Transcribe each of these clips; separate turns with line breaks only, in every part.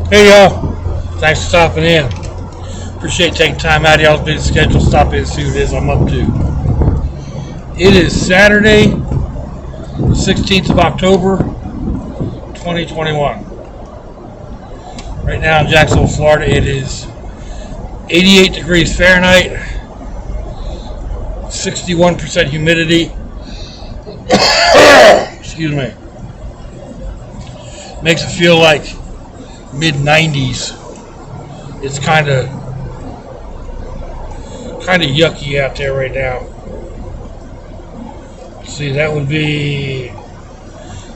Hey y'all, thanks for stopping in. Appreciate taking time out of y'all's busy schedule. Stop in and see what it is I'm up to. It is Saturday, the 16th of October, 2021. Right now in Jacksonville, Florida, it is 88 degrees Fahrenheit, 61% humidity. Excuse me. Makes it feel like mid-90s. It's kind of yucky out there right now. Let's see, that would be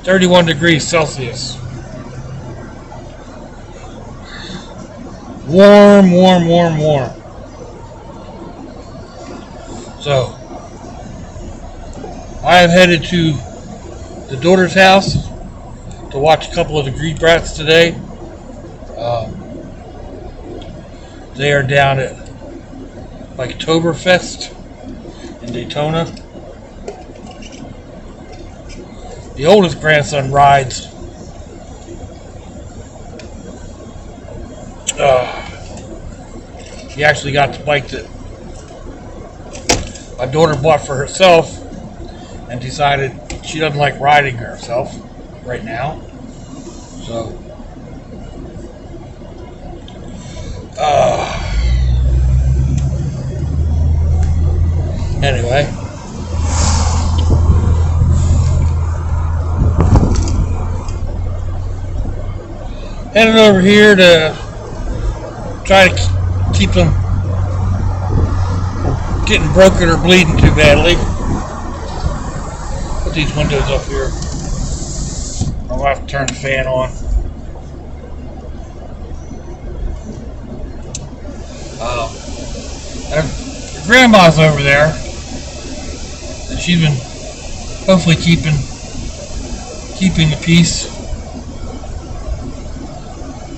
31 degrees Celsius. Warm. So, I am headed to the daughter's house to watch a couple of the Greek brats today. They are down at Oktoberfest in Daytona. The oldest grandson rides. He actually got the bike that my daughter bought for herself and decided she doesn't like riding herself right now. So, anyway, heading over here to try to keep them from getting broken or bleeding too badly. Put these windows up here. I'll have to turn the fan on. Her grandma's over there, and she's been hopefully keeping the peace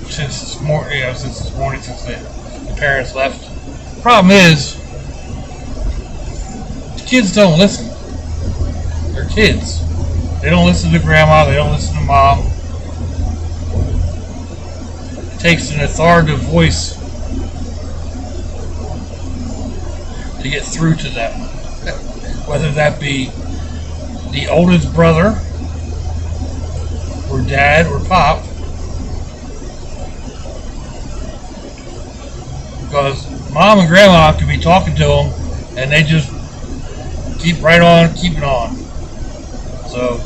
since this morning, since the parents left. Problem is, the kids don't listen. They're kids. They don't listen to grandma. They don't listen to mom. It takes an authoritative voice to get through to them, whether that be the oldest brother or dad or pop, because mom and grandma can be talking to them and they just keep right on keeping on. So,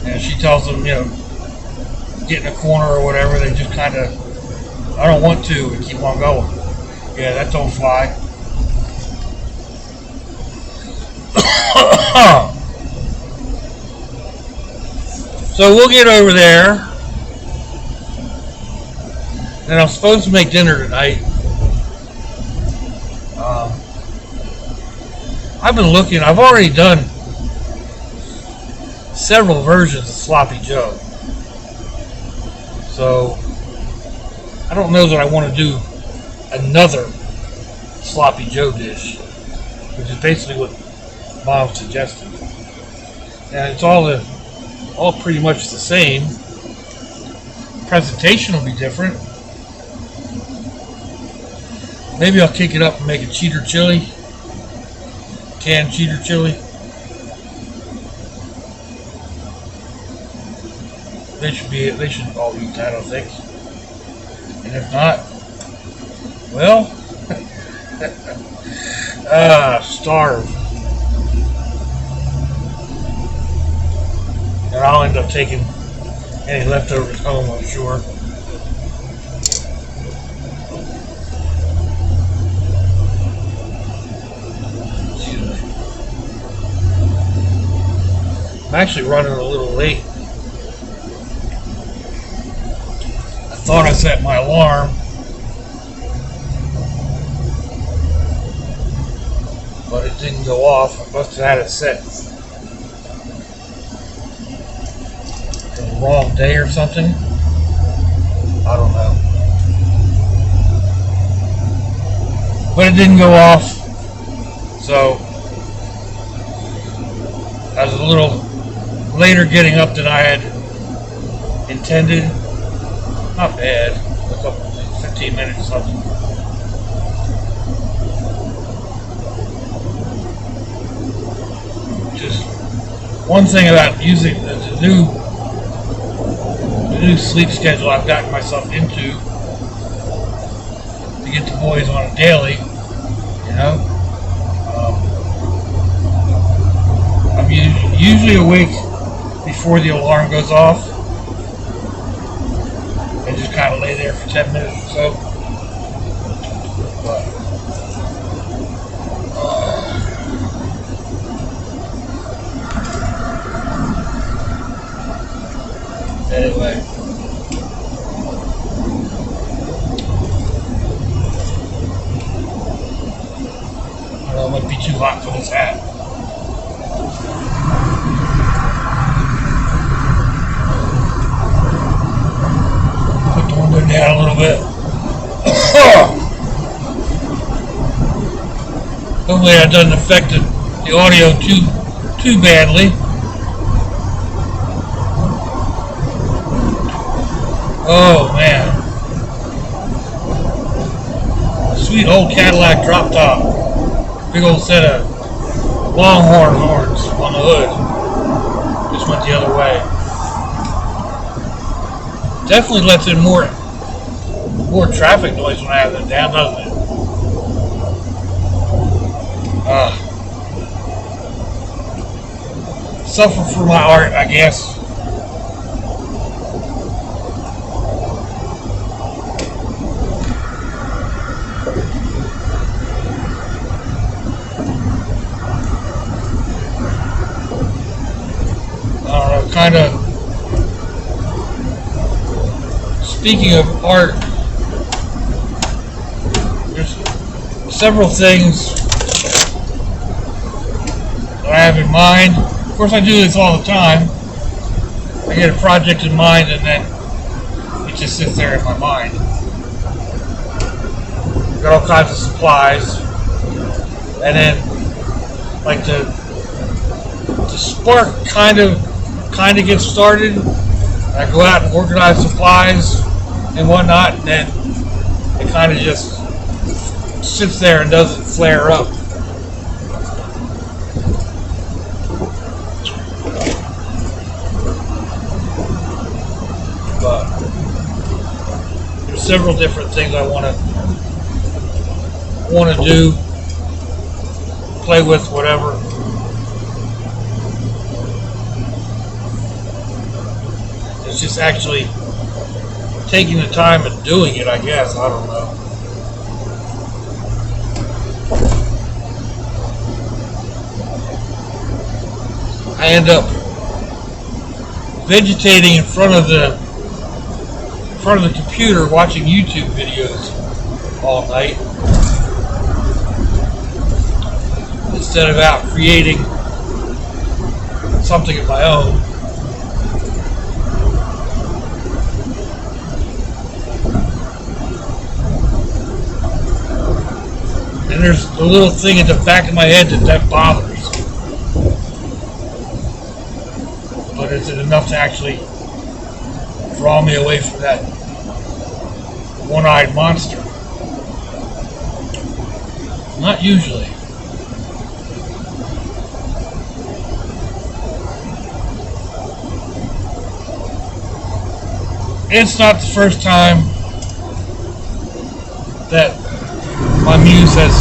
and she tells them, get in a corner or whatever, they just kind of, I don't want to, and keep on going. Yeah, that don't fly. So we'll get over there. And I'm supposed to make dinner tonight. I've been looking, I've already done several versions of Sloppy Joe. So, I don't know that I want to do another Sloppy Joe dish, which is basically what Mom suggested. And it's all pretty much the same. Presentation will be different. Maybe I'll kick it up and make a cheater chili. Canned cheater chili. They should all eat that, I think. And if not, well, starve. And I'll end up taking any leftovers home, I'm sure. I'm actually running a little late. I thought I set my alarm, but it didn't go off. I must have had it set for the wrong day or something. I don't know. But it didn't go off, so I was a little later getting up than I had intended. Not bad. A couple, 15 minutes or something. Just one thing about using the new sleep schedule I've gotten myself into to get the boys on a daily, you know. I'm usually awake before the alarm goes off and just kind of lay there for 10 minutes or so. But, anyway. I don't know, it might be too hot for this hat. Put the window down a little bit. Hopefully that doesn't affect the audio too badly. Oh man. Sweet old Cadillac drop top. Big old set of Longhorn horns on the hood. Just went the other way. Definitely lets in more traffic noise when I have them down, doesn't it? Suffer for my art, I guess. Kind of speaking of art, there's several things that I have in mind. Of course, I do this all the time. I get a project in mind and then it just sits there in my mind. I've got all kinds of supplies, and then like the spark kind of gets started. I go out and organize supplies and whatnot, and then it kind of just sits there and doesn't flare up. But there's several different things I want to do, play with, whatever. It's just actually taking the time and doing it, I guess. I don't know. I end up vegetating in front of the computer watching YouTube videos all night instead of out creating something of my own. And there's a little thing at the back of my head that bothers. But is it enough to actually draw me away from that one-eyed monster? Not usually. It's not the first time that my muse has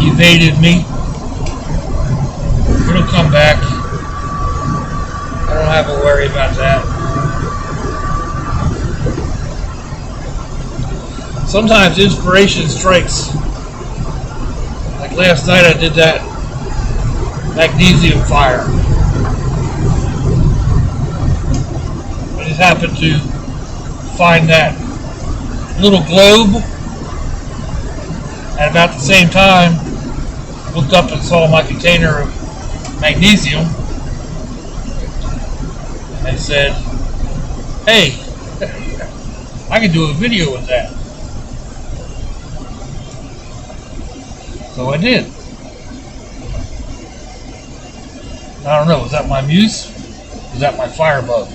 evaded me. It'll come back. I don't have to worry about that. Sometimes inspiration strikes. Like last night I did that magnesium fire. I just happened to find that little globe, and about the same time looked up and saw my container of magnesium and said, hey, I can do a video with that. So I did. I don't know, was that my muse? Was that my firebug?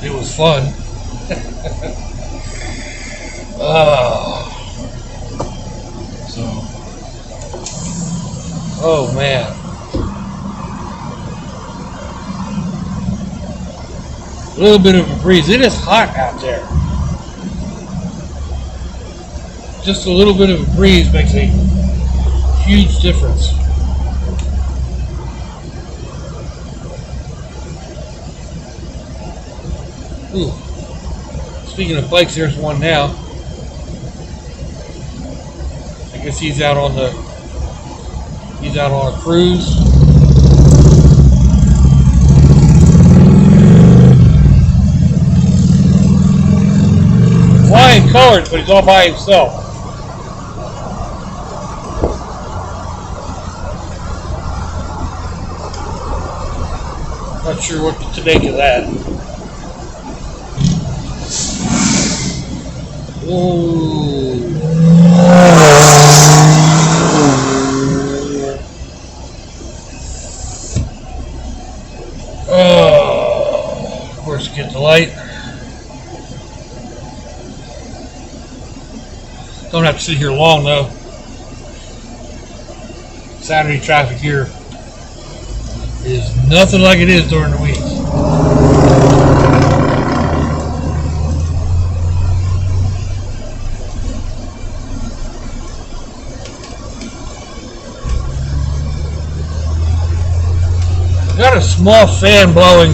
It was fun. Oh man. A little bit of a breeze. It is hot out there. Just a little bit of a breeze makes a huge difference. Ooh. Speaking of bikes, there's one now. I guess he's out on a cruise. Flying colors, but he's all by himself. Not sure what to make of that. Of course, get the light. Don't have to sit here long though. Saturday traffic here is nothing like it is during the week. Got a small fan blowing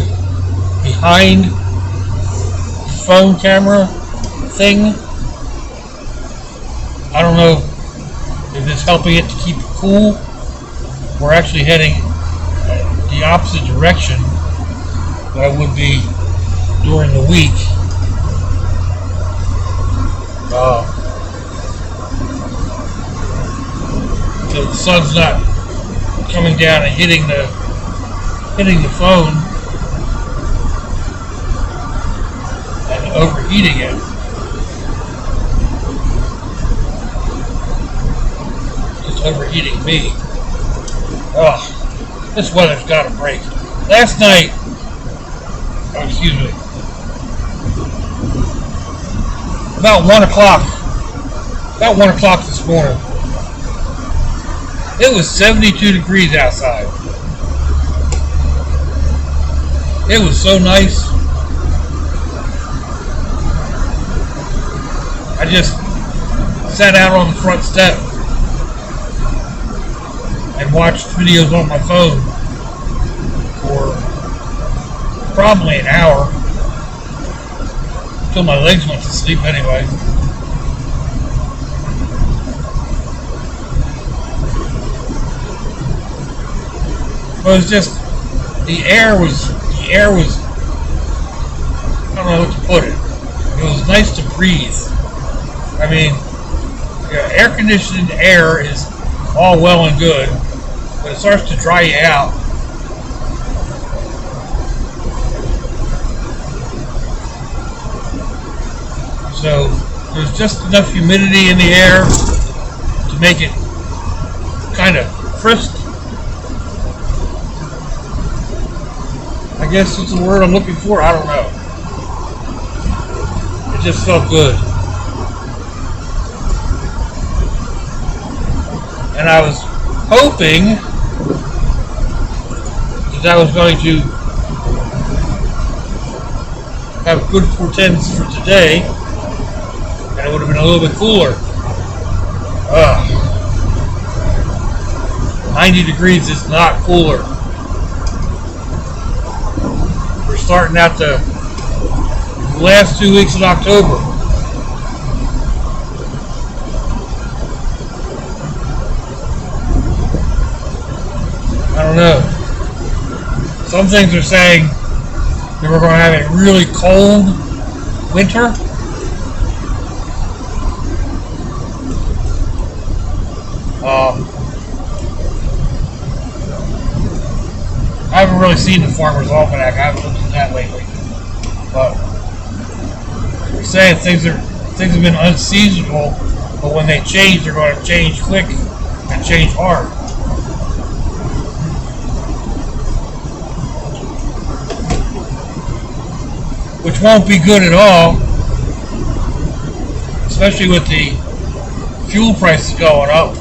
behind the phone camera thing. I don't know if it's helping it to keep it cool. We're actually heading the opposite direction that I would be during the week. So the sun's not coming down and hitting the phone and overheating it. It's overheating me. This weather's got to break. Last night, about 1 o'clock this morning, it was 72 degrees outside. It was so nice. I just sat out on the front step and watched videos on my phone for probably an hour until my legs went to sleep anyway. But it was just, the air was, I don't know what to put it. It was nice to breathe. I mean, air conditioned air is all well and good, but it starts to dry you out. So there's just enough humidity in the air to make it kind of crisp. I guess it's the word I'm looking for. I don't know. It just felt good. And I was hoping that I was going to have good portents for today, and it would have been a little bit cooler. 90 degrees is not cooler. We're starting out the last 2 weeks of October. I don't know. Some things are saying that we're going to have a really cold winter. I haven't really seen the Farmer's Almanac. I haven't looked at that lately. But they're saying things have been unseasonable But when they change, they're going to change quick and change hard. Which won't be good at all, especially with the fuel prices going up.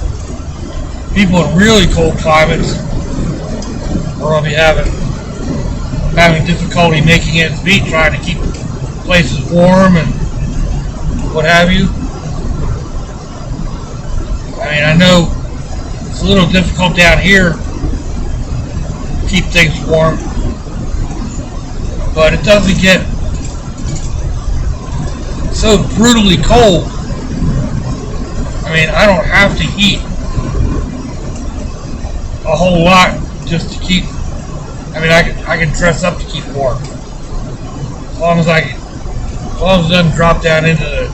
People in really cold climates are going to be having difficulty making ends meet, trying to keep places warm and what have you. I mean, I know it's a little difficult down here to keep things warm, but it doesn't get so brutally cold. I mean, I don't have to heat a whole lot just to keep. I mean, I can dress up to keep warm as long as it doesn't drop down into the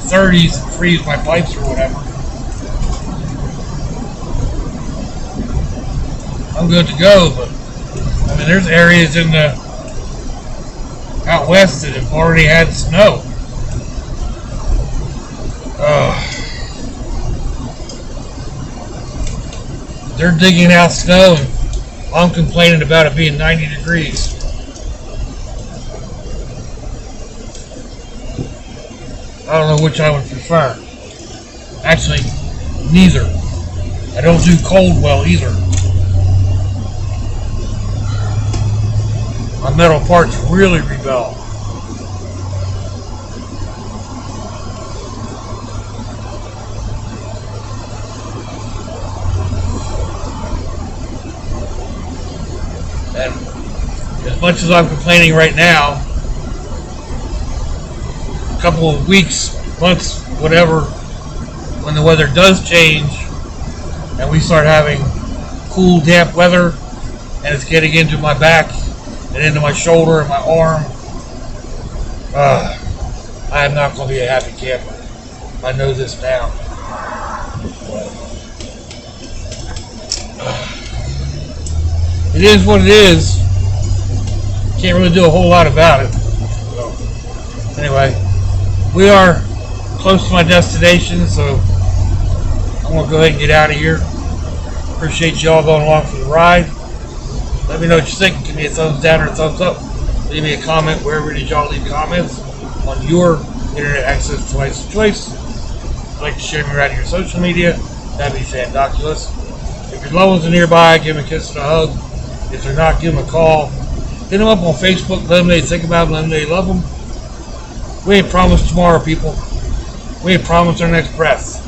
30s and freeze my pipes or whatever. I'm good to go. But I mean, there's areas in the out west that have already had snow. They're digging out snow, and I'm complaining about it being 90 degrees. I don't know which I would prefer. Actually, neither. I don't do cold well either. My metal parts really rebel. And as much as I'm complaining right now, a couple of weeks, months, whatever, when the weather does change and we start having cool, damp weather and it's getting into my back and into my shoulder and my arm, I am not going to be a happy camper. I know this now. It is what it is. Can't really do a whole lot about it. So, anyway, we are close to my destination, so I'm going to go ahead and get out of here. Appreciate you all going along for the ride. Let me know what you think. Give me a thumbs down or a thumbs up. Leave me a comment wherever it is y'all leave comments on your internet access device of choice. If you'd like to share me around your social media, that'd be fandoculous. If your loved ones are nearby, give them a kiss and a hug. If they're not, give them a call. Hit them up on Facebook. Let them know you think about them. Let them know you love them. We ain't promised tomorrow, people. We ain't promised our next breath.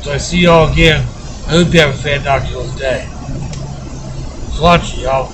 So I see y'all again. I hope you have a fandoculous day. So, y'all.